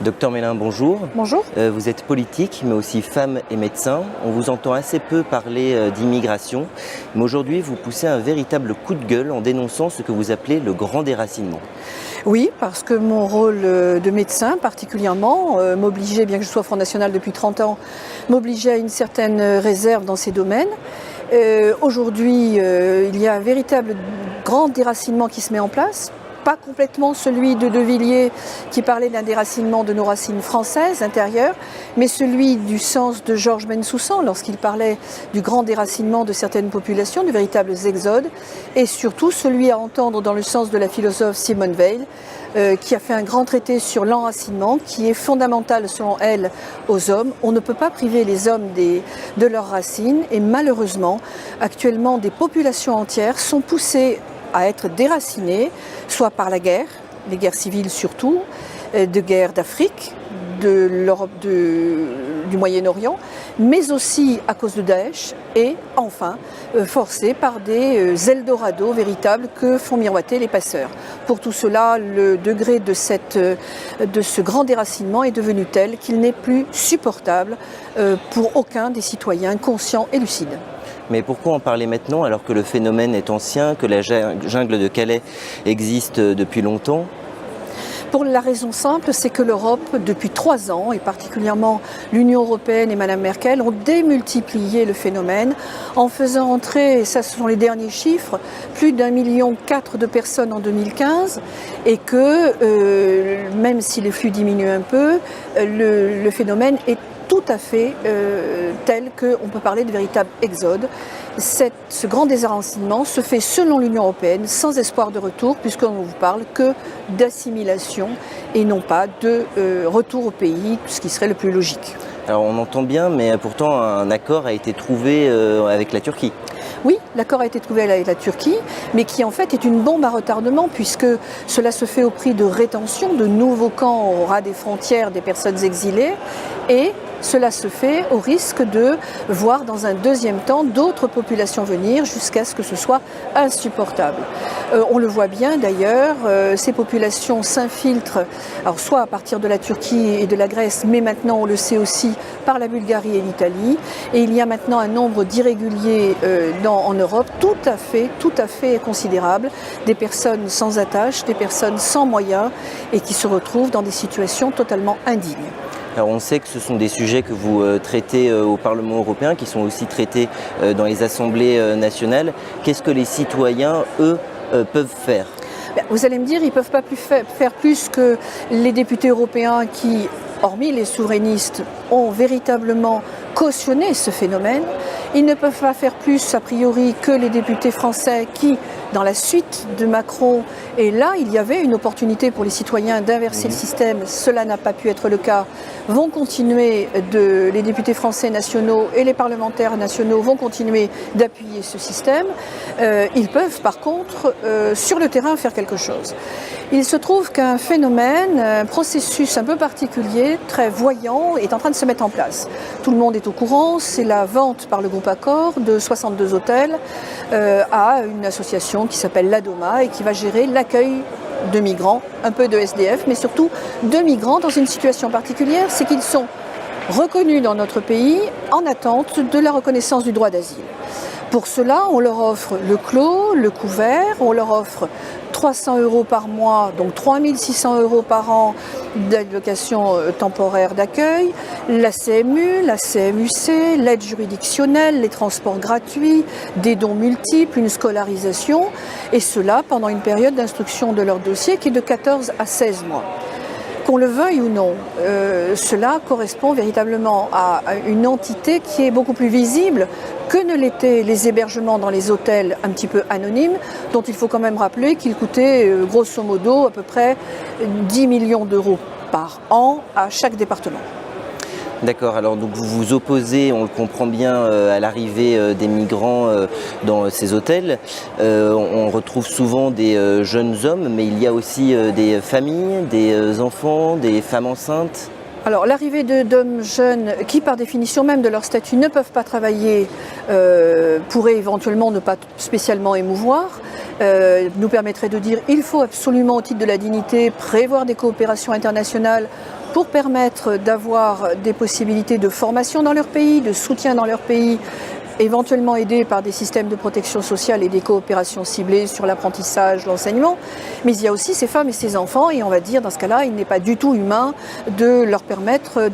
Docteur Mélin, bonjour. Bonjour. Vous êtes politique, mais aussi femme et médecin. On vous entend assez peu parler d'immigration, mais aujourd'hui vous poussez un véritable coup de gueule en dénonçant ce que vous appelez le grand déracinement. Oui, parce que mon rôle de médecin particulièrement m'obligeait, bien que je sois Front National depuis 30 ans, m'obligeait à une certaine réserve dans ces domaines. Aujourd'hui, il y a un véritable grand déracinement qui se met en place. Pas complètement celui de De Villiers qui parlait d'un déracinement de nos racines françaises intérieures, mais celui du sens de Georges Bensoussan lorsqu'il parlait du grand déracinement de certaines populations, de véritables exodes, et surtout celui à entendre dans le sens de la philosophe Simone Weil, qui a fait un grand traité sur l'enracinement, qui est fondamental selon elle aux hommes. On ne peut pas priver les hommes de leurs racines, et malheureusement, actuellement, des populations entières sont poussées à être déracinés, soit par la guerre, les guerres civiles surtout, de guerre d'Afrique, de l'Europe, du Moyen-Orient, mais aussi à cause de Daesh et enfin forcés par des Eldorado véritables que font miroiter les passeurs. Pour tout cela, le degré de ce grand déracinement est devenu tel qu'il n'est plus supportable pour aucun des citoyens conscients et lucides. Mais pourquoi en parler maintenant alors que le phénomène est ancien, que la jungle de Calais existe depuis longtemps ? Pour la raison simple, c'est que l'Europe, depuis 3 ans, et particulièrement l'Union européenne et Mme Merkel, ont démultiplié le phénomène en faisant entrer, et ça ce sont les derniers chiffres, plus d'1,4 million de personnes en 2015, et que même si les flux diminuent un peu, le phénomène est tout à fait tel qu'on peut parler de véritable exode. Ce grand désenracinement se fait selon l'Union européenne sans espoir de retour puisqu'on ne vous parle que d'assimilation et non pas de retour au pays, ce qui serait le plus logique. Alors on entend bien, mais pourtant un accord a été trouvé avec la Turquie. Oui, l'accord a été trouvé avec la Turquie, mais qui en fait est une bombe à retardement puisque cela se fait au prix de rétention, de nouveaux camps au ras des frontières des personnes exilées et cela se fait au risque de voir dans un deuxième temps d'autres populations venir jusqu'à ce que ce soit insupportable. On le voit bien d'ailleurs, ces populations s'infiltrent, alors soit à partir de la Turquie et de la Grèce, mais maintenant on le sait aussi par la Bulgarie et l'Italie. Et il y a maintenant un nombre d'irréguliers en Europe tout à fait considérable, des personnes sans attache, des personnes sans moyens et qui se retrouvent dans des situations totalement indignes. Alors on sait que ce sont des sujets que vous traitez au Parlement européen, qui sont aussi traités dans les assemblées nationales. Qu'est-ce que les citoyens, eux, peuvent faire ? Vous allez me dire, ils ne peuvent pas faire plus que les députés européens qui, hormis les souverainistes, ont véritablement cautionné ce phénomène. Ils ne peuvent pas faire plus, a priori, que les députés français qui, dans la suite de Macron, et là, il y avait une opportunité pour les citoyens d'inverser le système, cela n'a pas pu être le cas, vont continuer, les députés français nationaux et les parlementaires nationaux vont continuer d'appuyer ce système. Ils peuvent, par contre, sur le terrain, faire quelque chose. Il se trouve qu'un phénomène, un processus un peu particulier, très voyant, est en train de se mettre en place. Tout le monde est au courant, c'est la vente par le groupe Accor de 62 hôtels à une association qui s'appelle l'ADOMA et qui va gérer l'accueil de migrants, un peu de SDF, mais surtout de migrants dans une situation particulière, c'est qu'ils sont reconnus dans notre pays en attente de la reconnaissance du droit d'asile. Pour cela, on leur offre le clos, le couvert, on leur offre 300 € par mois, donc 3 600 € par an d'allocation temporaire d'accueil, la CMU, la CMUC, l'aide juridictionnelle, les transports gratuits, des dons multiples, une scolarisation, et cela pendant une période d'instruction de leur dossier qui est de 14 à 16 mois. Qu'on le veuille ou non, cela correspond véritablement à une entité qui est beaucoup plus visible que ne l'étaient les hébergements dans les hôtels un petit peu anonymes, dont il faut quand même rappeler qu'ils coûtaient grosso modo à peu près 10 millions d'euros par an à chaque département. D'accord, alors donc vous vous opposez, on le comprend bien, à l'arrivée des migrants dans ces hôtels. On retrouve souvent des jeunes hommes, mais il y a aussi des familles, des enfants, des femmes enceintes. Alors l'arrivée d'hommes jeunes qui par définition même de leur statut ne peuvent pas travailler pourrait éventuellement ne pas spécialement émouvoir. nous permettrait de dire il faut absolument, au titre de la dignité, prévoir des coopérations internationales pour permettre d'avoir des possibilités de formation dans leur pays, de soutien dans leur pays, éventuellement aidés par des systèmes de protection sociale et des coopérations ciblées sur l'apprentissage, l'enseignement. Mais il y a aussi ces femmes et ces enfants, et on va dire dans ce cas-là, il n'est pas du tout humain de leur permettre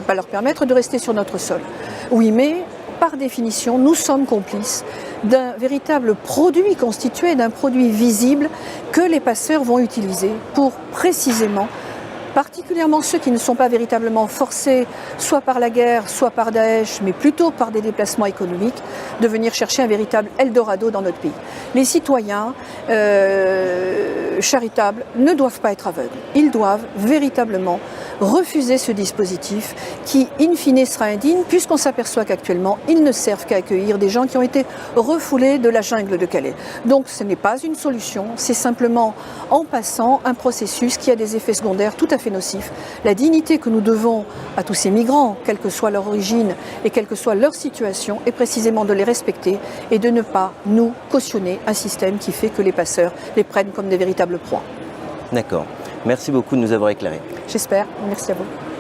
pas leur permettre de rester sur notre sol. Oui, mais par définition, nous sommes complices d'un véritable produit constitué, d'un produit visible que les passeurs vont utiliser pour précisément, particulièrement ceux qui ne sont pas véritablement forcés, soit par la guerre, soit par Daesh, mais plutôt par des déplacements économiques, de venir chercher un véritable Eldorado dans notre pays. Les citoyens charitables ne doivent pas être aveugles. Ils doivent véritablement refuser ce dispositif qui, in fine, sera indigne, puisqu'on s'aperçoit qu'actuellement, ils ne servent qu'à accueillir des gens qui ont été refoulés de la jungle de Calais. Donc ce n'est pas une solution, c'est simplement, en passant, un processus qui a des effets secondaires tout à fait nocifs. La dignité que nous devons à tous ces migrants, quelle que soit leur origine et quelle que soit leur situation, est précisément de les respecter et de ne pas, nous, cautionner un système qui fait que les passeurs les prennent comme des véritables proies. D'accord. Merci beaucoup de nous avoir éclairés. J'espère. Merci à vous.